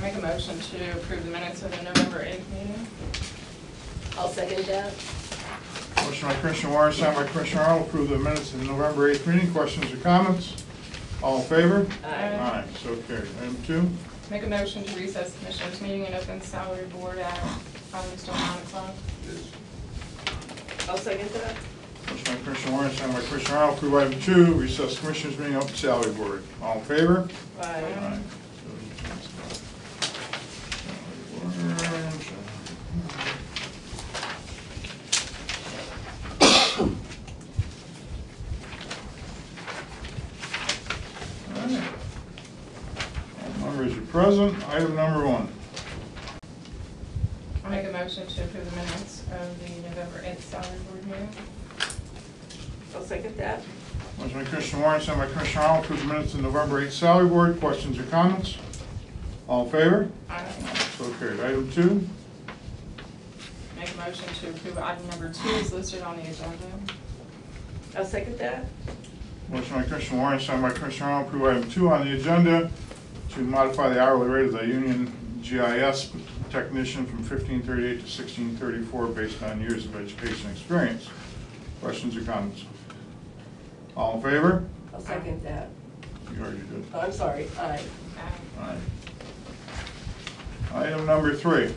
make a motion to approve the minutes of the November 8th meeting. I'll second that. Motion by Commissioner Warren, signed by Commissioner Arnold, approve the minutes of the November 8th meeting. Questions or comments? All in favor? Aye. Aye, so carried. Item 2. Make a motion to recess the Commissioners meeting and open salary board at still 9 o'clock. I'll second that. Motion by Commissioner Warren, signed by Commissioner Arnold, approve item 2, recess Commissioners meeting, open salary board. All in favor? Aye. Aye. Members are present. Item number 1. I'll make a motion to approve the minutes of the November 8th salary board meeting. I'll second that. Motion by Commissioner Warren, sent by Commissioner Arnold, approve the minutes of the November 8th salary board. Questions or comments? All in favor? Aye. So carried. Item 2. Make a motion to approve item number 2 is listed on the agenda. I'll second that. Motion by Commissioner Warren, sent by Commissioner Arnold, approve item 2 on the agenda to modify the hourly rate of the union GIS technician from $15.38 to $16.34 based on years of education experience. Questions or comments? All in favor? I'll second that. You already did. Oh, I'm sorry. Aye. Aye. Aye. Item number 3.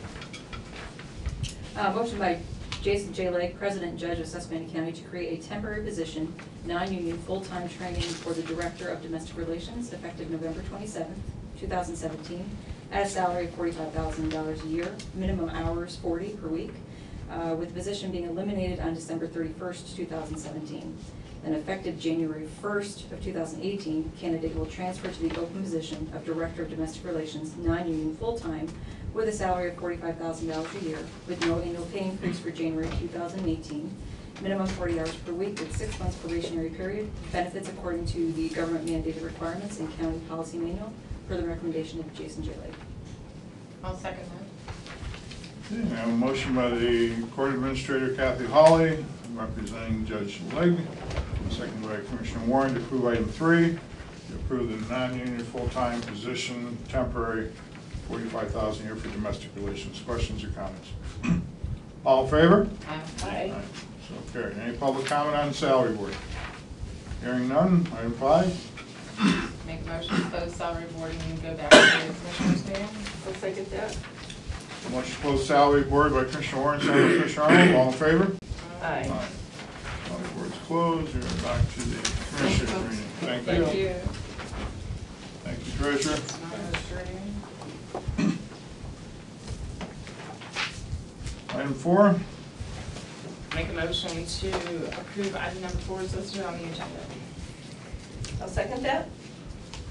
Motion by Jason J. Lake, President and Judge of Susquehanna County, to create a temporary position, non-union, full-time training for the Director of Domestic Relations, effective November 27th, 2017, at a salary of $45,000 a year, minimum hours 40 per week, with the position being eliminated on December 31st, 2017. Then effective January 1st of 2018, candidate will transfer to the open position of Director of Domestic Relations, non-union, full-time, with a salary of $45,000 a year, with no annual pay increase for January 2018, minimum 40 hours per week with 6 months probationary period, benefits according to the government mandated requirements and county policy manual, per the recommendation of Jason J. Lake. I'll second that. Okay, I have a motion by the Court Administrator Kathy Hawley, representing Judge Legg, second by Commissioner Warren, to approve item 3, to approve the non-union full-time position, temporary, $45,000 a year for domestic relations. Questions or comments? All in favor? Aye. So carried. Any public comment on the salary board? Hearing none. Item 5. Make a motion to close salary board and go back to the Commissioners meeting. I'll second that. Motion to close salary board by Commissioner Warren, second by Commissioner Arnold. All in favor? Aye. Salary board's closed. You're back to the Commissioners meeting. Thank you. Thank you. Thank you, Treasurer. Item 4. Make a motion to approve item number 4 is listed on the agenda. I'll second that.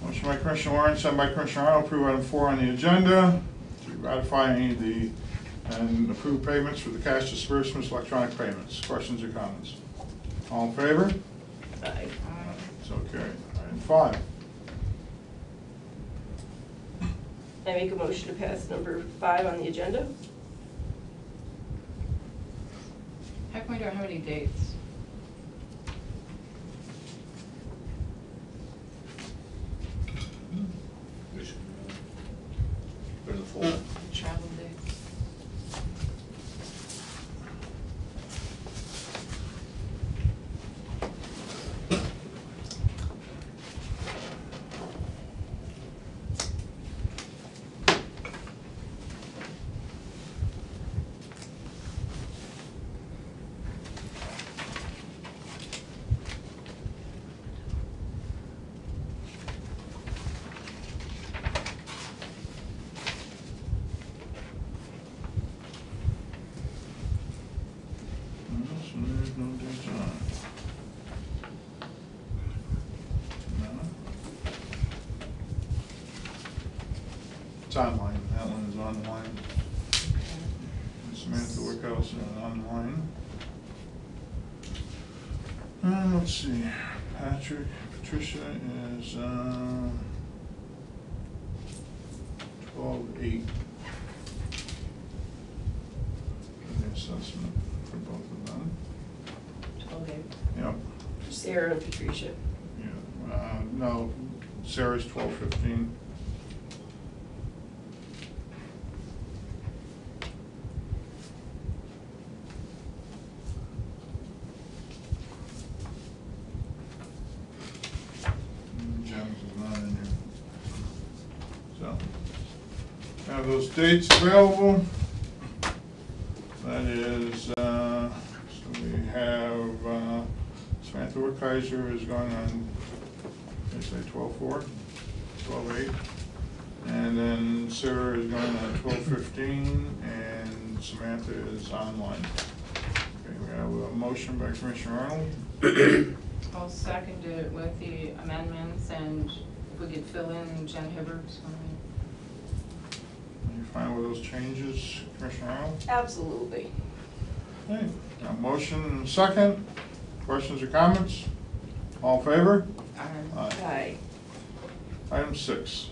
Motion by Commissioner Warren, sent by Commissioner Arnold, approve item 4 on the agenda to ratify any of the and approve payments for the cash disbursements, electronic payments. Questions or comments? All in favor? Aye. So carried. Item 5. I make a motion to pass number 5 on the agenda. How come we don't have any dates? We should go to the full. Travel dates. So there's no dates on it. No. It's online. That one is online. Samantha Wickhouse is online. Let's see. Patricia is 12/8. The assessment for both of them. 12. Yep. Sarah and Patricia. Yeah. No, Sarah's 12/15. So, have those dates available. That is, so we have Samantha Wickheiser is going on, I say 12/4, 12/8. And then Sarah is going on 12/15, and Samantha is online. Okay, we have a motion by Commissioner Arnold. I'll second it with the amendments, and if we could fill in Jen Hibbert's. Are you fine with those changes, Commissioner Arnold? Absolutely. Okay, a motion and a second. Questions or comments? All in favor? Aye. Item 6.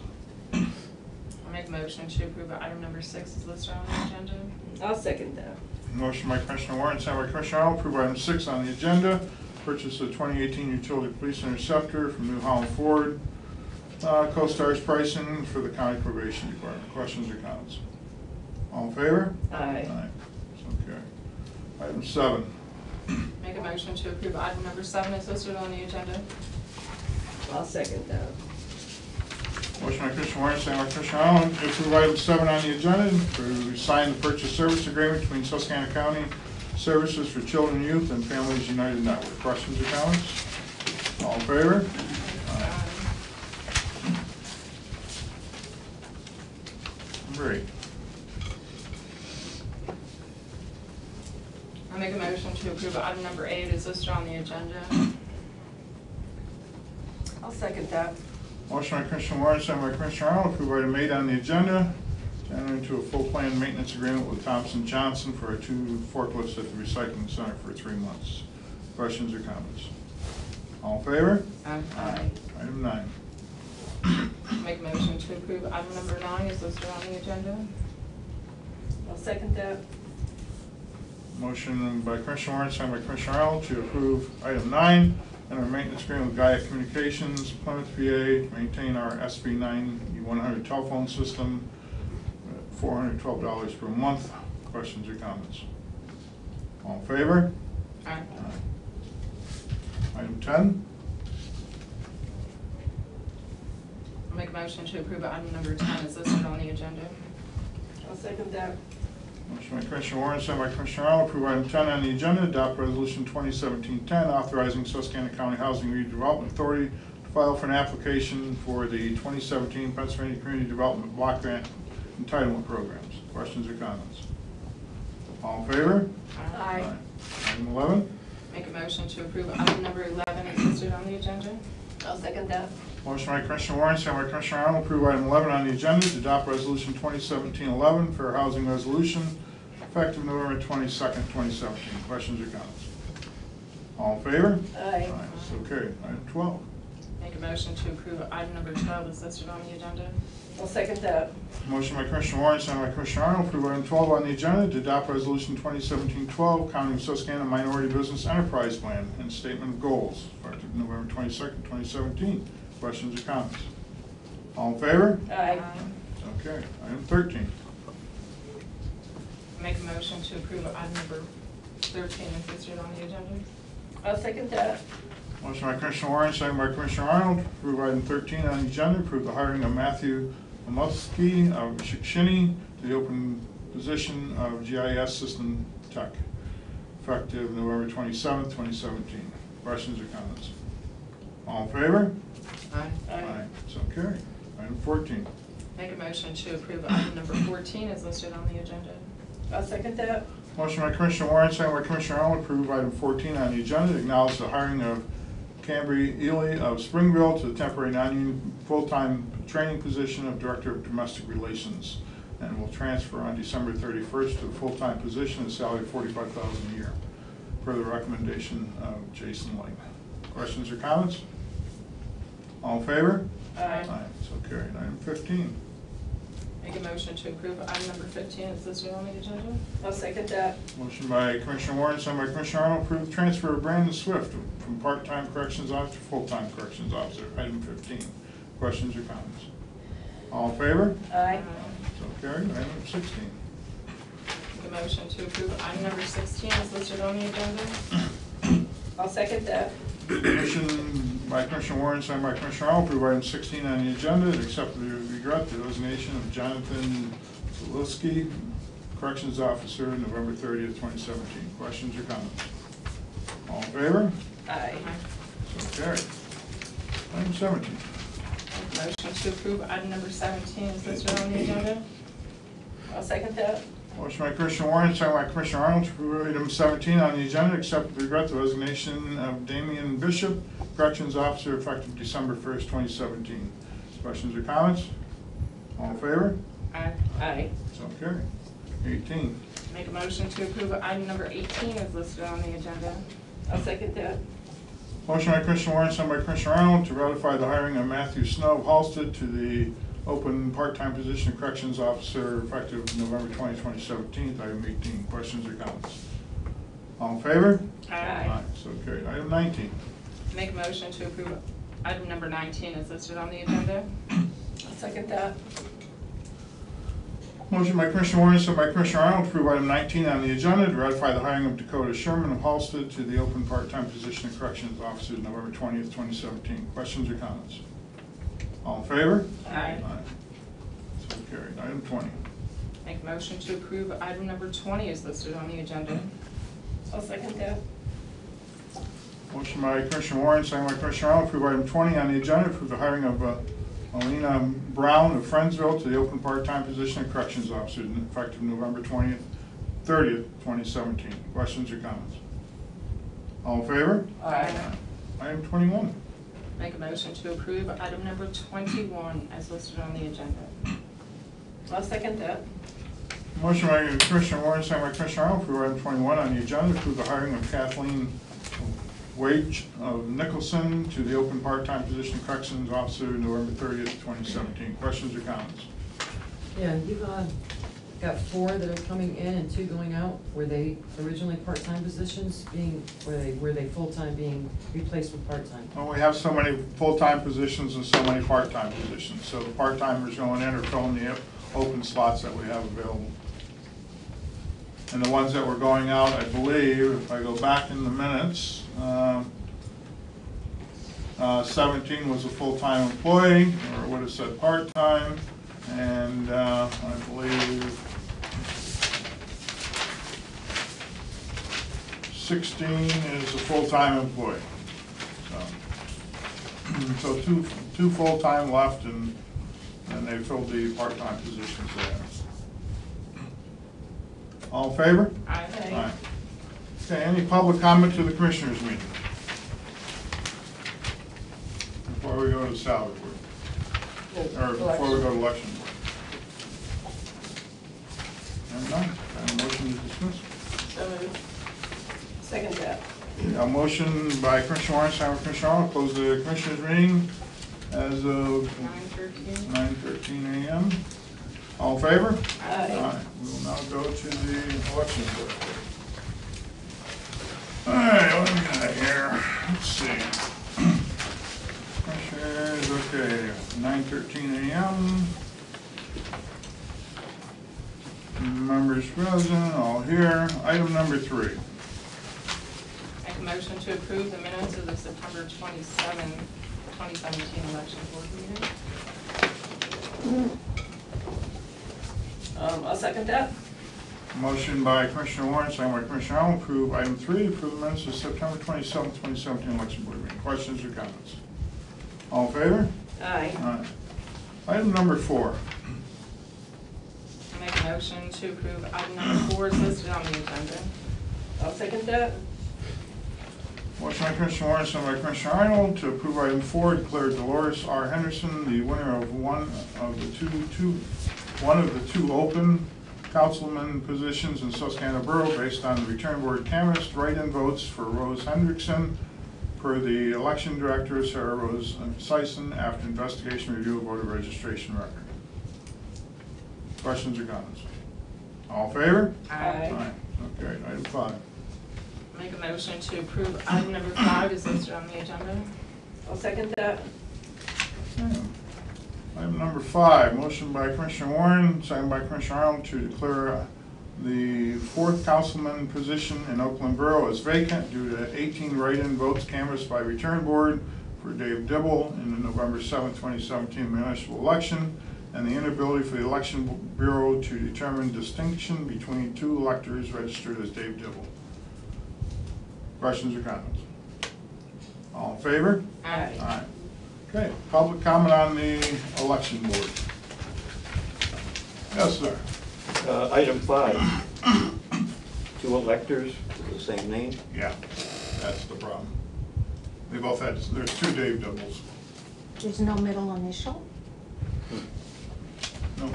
I'll make a motion to approve item number 6 is listed on the agenda. I'll second that. Motion by Commissioner Warren, second by Commissioner Arnold, approve item 6 on the agenda. Purchase of 2018 utility police interceptor from New Holland Ford. CoStar's pricing for the county probation department. Questions or comments? All in favor? Aye. So carried. Item 7. Make a motion to approve item number 7 is listed on the agenda. I'll second that. Motion by Commissioner Warren, second by Commissioner Arnold, to approve item 7 on the agenda, to sign the purchase service agreement between Susquehanna County Services for Children, Youth, and Families United Network. Questions or comments? All in favor? Great. I'll make a motion to approve item number 8 is listed on the agenda. I'll second that. Motion by Commissioner Warren, second by Commissioner Arnold, approve item 8 on the agenda, to enter into a full plan maintenance agreement with Thompson Johnson for our 2 forklifts at the recycling center for 3 months. Questions or comments? All in favor? Aye. Item 9. Make a motion to approve item number 9 is listed on the agenda. I'll second that. Motion by Commissioner Warren, second by Commissioner Arnold, to approve item 9, and our maintenance agreement with Gaia Communications, Plymouth, PA, maintain our SB 9100 telephone system, $412 per month. Questions or comments? All in favor? Aye. Item 10. I'll make a motion to approve item number 10 is listed on the agenda. I'll second that. Motion by Commissioner Warren, second by Commissioner Arnold, approve item 10 on the agenda, adopt resolution 2017-10, authorizing Susquehanna County Housing Redevelopment Authority to file for an application for the 2017 Pennsylvania Community Development Block Grant Entitlement Programs. Questions or comments? All in favor? Aye. Item 11. Make a motion to approve item number 11 is listed on the agenda. I'll second that. Motion by Commissioner Warren, second by Commissioner Arnold, approve item 11 on the agenda, to adopt resolution 2017-11, fair housing resolution, effective November 22nd, 2017. Questions or comments? All in favor? Aye. So carried. Item 12. Make a motion to approve item number 12 is listed on the agenda. I'll second that. Motion by Commissioner Warren, second by Commissioner Arnold, approve item 12 on the agenda, to adopt resolution 2017-12, County of Susquehanna Minority Business Enterprise Plan and Statement of Goals, effective November 22nd, 2017. Questions or comments? All in favor? Aye. Okay. Item 13. Make a motion to approve item number 13 is listed on the agenda. I'll second that. Motion by Commissioner Warren, second by Commissioner Arnold, approve item 13 on the agenda, approve the hiring of Matthew Amusky of Susquehanna to the open position of GIS System Tech, effective November 27th, 2017. Questions or comments? All in favor? Aye. So carried. Item 14. Make a motion to approve item number 14 is listed on the agenda. I'll second that. Motion by Commissioner Warren, second by Commissioner Arnold, approve item 14 on the agenda, to acknowledge the hiring of Cambry Ely of Springville to the temporary non-union full-time training position of Director of Domestic Relations, and will transfer on December 31st to the full-time position at a salary of $45,000 a year, per the recommendation of Jason Lake. Questions or comments? All in favor? Aye. So carried. Item 15. Make a motion to approve item number 15 is listed on the agenda. I'll second that. Motion by Commissioner Warren, second by Commissioner Arnold, approve transfer of Brandon Swift from part-time corrections officer to full-time corrections officer. Item 15. Questions or comments? All in favor? Aye. So carried. Item 16. Make a motion to approve item number 16 is listed on the agenda. I'll second that. Motion by Commissioner Warren, signed by Commissioner Arnold, approve item 16 on the agenda, and accept with regret the resignation of Jonathan Zalewski, Corrections Officer, November 30th, 2017. Questions or comments? All in favor? Aye. So carried. Item 17. Motion to approve item number 17 is listed on the agenda. I'll second that. Motion by Commissioner Warren, second by Commissioner Arnold, to approve item 17 on the agenda, accept with regret the resignation of Damian Bishop, Corrections Officer, effective December 1st, 2017. Questions or comments? All in favor? Aye. Aye. So carried. 18. Make a motion to approve item number 18 is listed on the agenda. I'll second that. Motion by Commissioner Warren, second by Commissioner Arnold, to ratify the hiring of Matthew Snow of Halsted to the open part-time position of Corrections Officer, effective November 20, 2017. Item 18. Questions or comments? All in favor? So carried. Item 19. Make a motion to approve item number 19 is listed on the agenda. I'll second that. Motion by Commissioner Warren, second by Commissioner Arnold, to approve item 19 on the agenda, to ratify the hiring of Dakota Sherman of Halsted to the open part-time position of Corrections Officer, November 20th, 2017. Questions or comments? All in favor? Aye. So carried. Item 20. Make a motion to approve item number 20 is listed on the agenda. I'll second that. Motion by Commissioner Warren, second by Commissioner Arnold, to approve item 20 on the agenda, to approve the hiring of Alina Brown of Friendsville to the open part-time position of Corrections Officer, effective November 30th, 2017. Questions or comments? All in favor? Aye. Item 21. Make a motion to approve item number 21 as listed on the agenda. I'll second that. Motion by Commissioner Warren, second by Commissioner Arnold, for item 21 on the agenda, to approve the hiring of Kathleen Wage of Nicholson to the open part-time position of Corrections Officer, November 30th, 2017. Questions or comments? Yeah, you've got 4 that are coming in and 2 going out. Were they originally part-time positions were they full-time being replaced with part-time? Well, we have so many full-time positions and so many part-time positions, so the part-timers going in are filling the open slots that we have available. And the ones that were going out, I believe, if I go back in the minutes, 17 was a full-time employee, or it would have said part-time, and I believe 16 is a full-time employee. So two full-time left, and they filled the part-time positions there. All in favor? Aye. Aye. Okay, any public comment to the Commissioners' meeting? Before we go to the salary board, or before we go to election board? And none, and a motion to dismiss. So moved. Second that. A motion by Commissioner Warren, second by Commissioner Arnold, close the Commissioners' meeting as of 9:13. 9:13 a.m. All in favor? Aye. We will now go to the election board. All right, what do we got here? Let's see. Commissioners, okay, 9:13 a.m. Members present, all here. Item number 3. Make a motion to approve the minutes of the September 27, 2017 election board meeting. I'll second that. Motion by Commissioner Warren, second by Commissioner Arnold, approve item 3, approve the minutes of September 27, 2017 election board meeting. Questions or comments? All in favor? Aye. All right. Item number 4. Make a motion to approve item number 4 is listed on the agenda. I'll second that. Motion by Commissioner Warren, second by Commissioner Arnold, to approve item 4, declare Dolores R. Henderson the winner of one of the two open councilman positions in Susquehanna Borough based on the return board canvass write-in votes for Rose Hendrickson per the election director, Sarah Rose Sison, after investigation review of voter registration record. Questions or comments? All in favor? Aye. Okay, item 5. Make a motion to approve item number 5 is listed on the agenda. I'll second that. Okay. Item number 5, motion by Commissioner Warren, second by Commissioner Arnold, to declare the 4th councilman position in Oakland Borough as vacant due to 18 write-in votes canvassed by return board for Dave Dibble in the November 7, 2017 municipal election, and the inability for the Election Bureau to determine distinction between two electors registered as Dave Dibble. Questions or comments? All in favor? Aye. Aye. Okay, public comment on the election board. Yes, sir. Item 5, 2 electors with the same name. Yeah, that's the problem. They both had, there's 2 Dave Dibbles. There's no middle initial? No.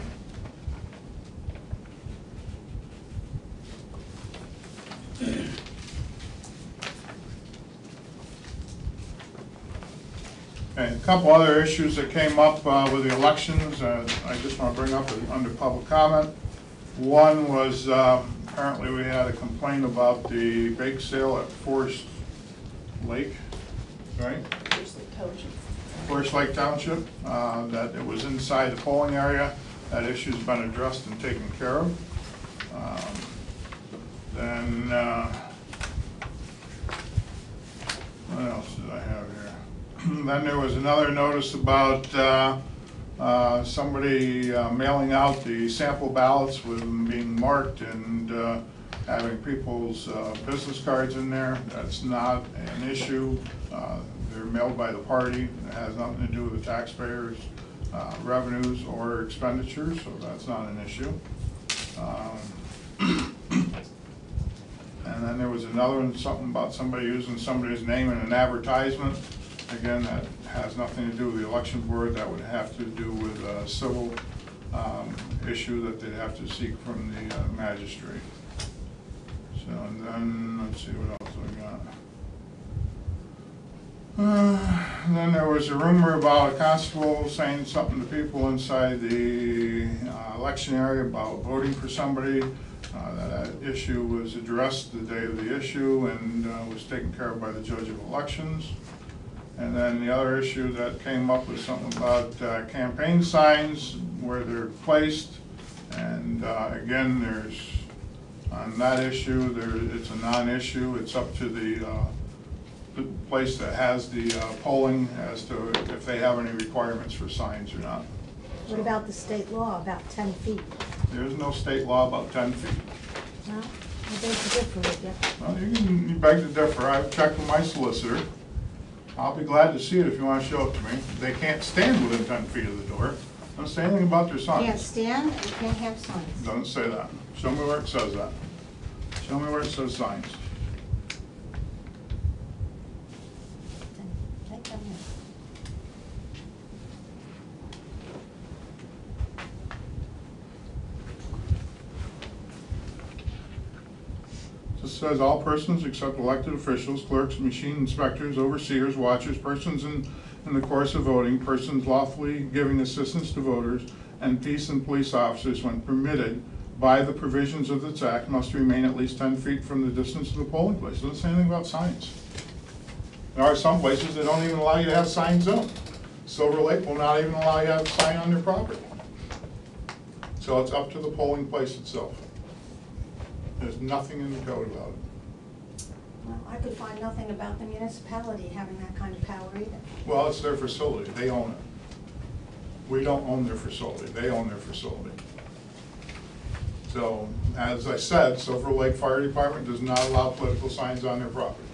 And a couple other issues that came up with the elections, I just want to bring up under public comment. One was apparently we had a complaint about the bake sale at Forest Lake, right? Forest Lake Township, that it was inside the polling area. That issue's been addressed and taken care of. Then, what else did I have here? Then there was another notice about somebody mailing out the sample ballots with them being marked and having people's business cards in there. That's not an issue. They're mailed by the party. It has nothing to do with the taxpayers' revenues or expenditures, so that's not an issue. And then there was another one, something about somebody using somebody's name in an advertisement. Again, that has nothing to do with the election board. That would have to do with a civil issue that they'd have to seek from the magistrate. So, and then, let's see what else we got. Then there was a rumor about a constable saying something to people inside the election area about voting for somebody. That issue was addressed the day of the issue and was taken care of by the judge of elections. And then the other issue that came up was something about campaign signs, where they're placed. And again, there's, on that issue, it's a non-issue. It's up to the place that has the polling as to if they have any requirements for signs or not. What about the state law about 10 feet? There's no state law about 10 feet. No? I beg to differ with you. Well, you beg to differ. I've checked with my solicitor. I'll be glad to see it if you want to show it to me. They can't stand within 10 feet of the door. Doesn't say anything about their signs. Can't stand, you can't have signs. Doesn't say that. Show me where it says that. Show me where it says signs. Then take them in. This says all persons except elected officials, clerks, machine inspectors, overseers, watchers, persons in the course of voting, persons lawfully giving assistance to voters, and peace and police officers, when permitted by the provisions of this act, must remain at least 10 feet from the distance of the polling place. It doesn't say anything about signs. There are some places that don't even allow you to have signs up. Silver Lake will not even allow you to have a sign on their property. So it's up to the polling place itself. There's nothing in the code about it. Well, I could find nothing about the municipality having that kind of power either. Well, it's their facility. They own it. We don't own their facility. They own their facility. So, as I said, Silver Lake Fire Department does not allow political signs on their property.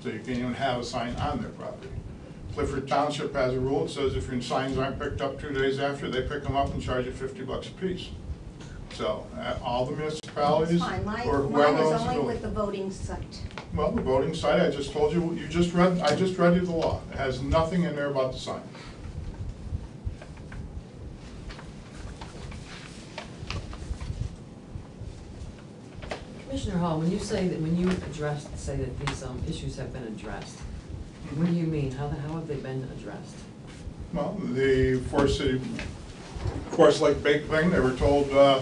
So you can't even have a sign on their property. Clifford Township has a rule that says if your signs aren't picked up 2 days after, they pick them up and charge you $50 a piece. So, all the municipalities That's fine. or Mine whoever is owns the only building. with the voting site. Well, the voting site, I just told you, I just read you the law. It has nothing in there about the sign. Commissioner Hall, when you say that, when you say that these issues have been addressed, what do you mean? How have they been addressed? Well, the Forest Lake Bake thing, they were told that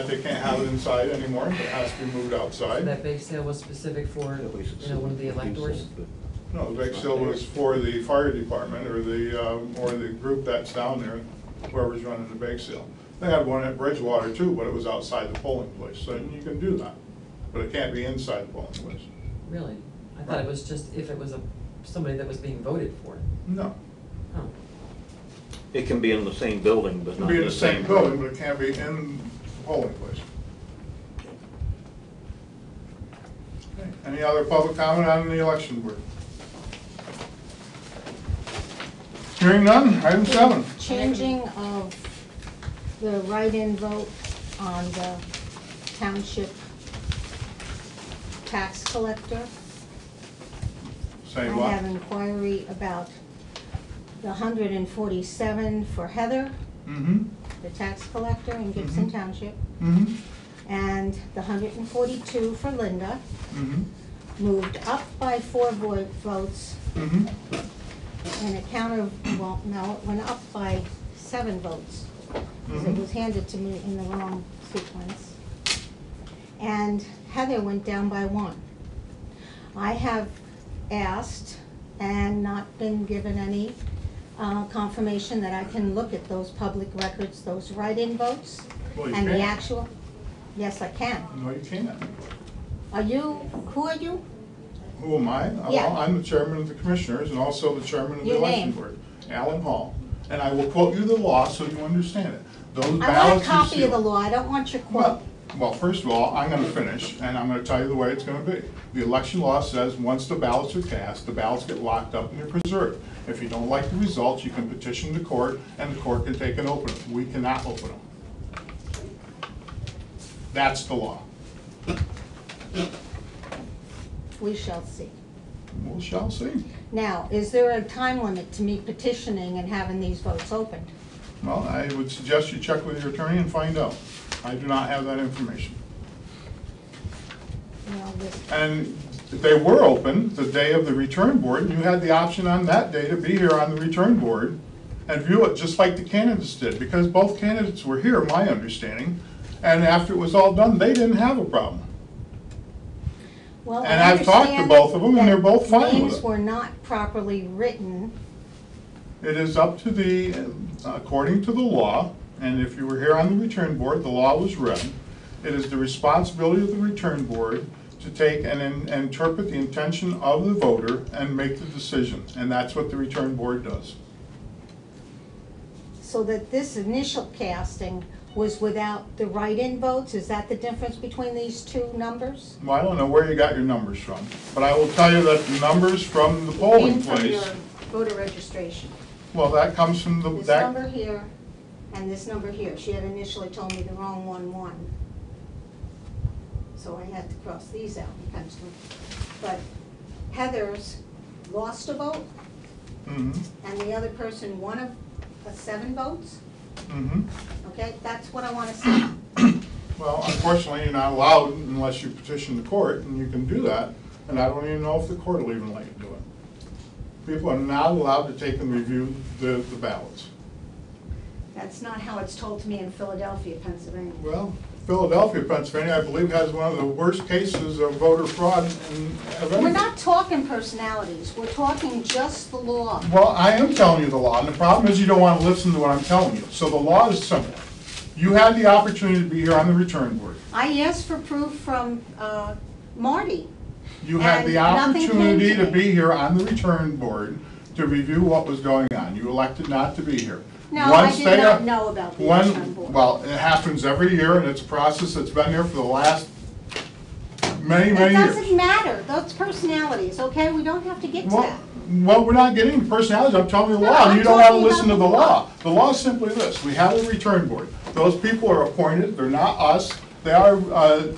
they can't have it inside anymore, it has to be moved So outside. that bake sale was specific for, one of the electors? No, the bake sale was for the fire department or the group that's down there, whoever's running the bake sale. They had one at Bridgewater too, but it was outside the polling place, so you can do that. But it can't be inside the polling place. Really? I thought it was just if it was a somebody that was being voted for. No. Oh, It can be in the same building, but It'll not be in the same building, but it can't be in the polling place. Okay. Any other public comment on the election board? Hearing none, item 7. Changing of the write-in vote on the township tax collector. Say I what? have inquiry about the 147 for Heather, Mm-hmm, the tax collector in Gibson Township, mm-hmm, and the 142 for Linda, mm-hmm, moved up by 4 votes, mm-hmm. and it counted, well, no, it went up by 7 votes, because it Mhm. was handed to me in the wrong sequence. And Heather went down by 1. I have asked and not been given any confirmation that I can look at those public records, those write-in votes, Well, you and the can't. actual, yes, I can. No, you can't. Are you, who are you? Who am I? Yeah. Well, I'm the chairman of the commissioners and also the chairman of the Your election name? board, Alan Hall. And I will quote you the law so you understand it. Those I want ballots a are copy of the sealed. law, I don't want your Well, quote. well, first of all, I'm gonna finish, and I'm gonna tell you the way it's gonna be. The election law says, once the ballots are cast, the ballots get locked up and they're preserved. If you don't like the results, you can petition the court, and the court can take and open them. We cannot open them. That's the law. We shall see. We shall see. Now, is there a time limit to me petitioning and having these votes opened? Well, I would suggest you check with your attorney and find out. I do not have that information. Well, this- And they were open the day of the return board, and you had the option on that day to be here on the return board and view it just like the candidates did, because both candidates were here, my understanding, and after it was all done, they didn't have a problem. Well, And I I've talked to understand both of them, and they're that both fine with names it. were not properly written. It is up to the, according to the law, and if you were here on the return board, the law was read, it is the responsibility of the return board to take and interpret the intention of the voter and make the decision, and that's what the return board does. So that this initial casting was without the write-in votes? Is that the difference between these two numbers? Well, I don't know where you got your numbers from, but I will tell you that the numbers from the polling Came from your place, voter registration. well, that comes from the, This that, number here and this number here. She had initially told me the wrong 1-1. So I had to cross these out and pencil. But Heather's lost a vote mm-hmm, and the other person won a 7 votes. mm-hmm. Okay, that's what I want to see. Well, unfortunately, you're not allowed unless you petition the court, and you can do that, and I don't even know if the court will even let you do it. People are not allowed to take and review the ballots. That's not how it's told to me in Philadelphia, Pennsylvania. Well, Philadelphia, Pennsylvania, I believe has one of the worst cases of voter fraud of We're any. not talking personalities, we're talking just the law. Well, I am telling you the law, and the problem is you don't want to listen to what I'm telling you. So the law is simple. You had the opportunity to be here on the return board. I asked for proof from Marty. You had the And nothing came opportunity to to me. be here on the return board to review what was going on. You elected not to be here. No, I Once did they not are- know about the when- return board. Well, it happens every year, and it's a process that's been there for the last many, It many years. doesn't matter, those personalities, okay? We don't have to get to Well, that. well, we're not getting into personalities, I'm telling you the No, law, and I'm you don't want to talking listen to about the the law. law. The law is simply this, we have a return board. Those people are appointed, they're not us, they are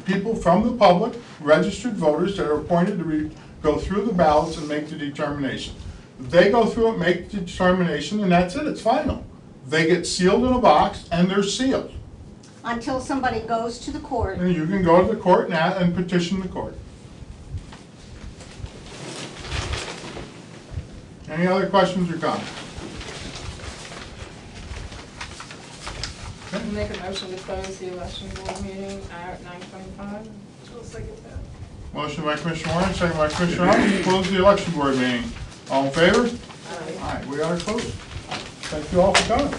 people from the public, registered voters that are appointed to go through the ballots and make the determination. They go through it, make the determination, and that's it, it's final. They get sealed in a box, and they're sealed. Until somebody goes to the court. And you can go to the court and petition the court. Any other questions or comments? I'll make a motion to close the election board meeting at 9:25. I'll second that. Motion by Commissioner Warren, second by Commissioner Arnold, to close the election board meeting. All in favor? Aye. Aye, we are closed. Thank you all for coming.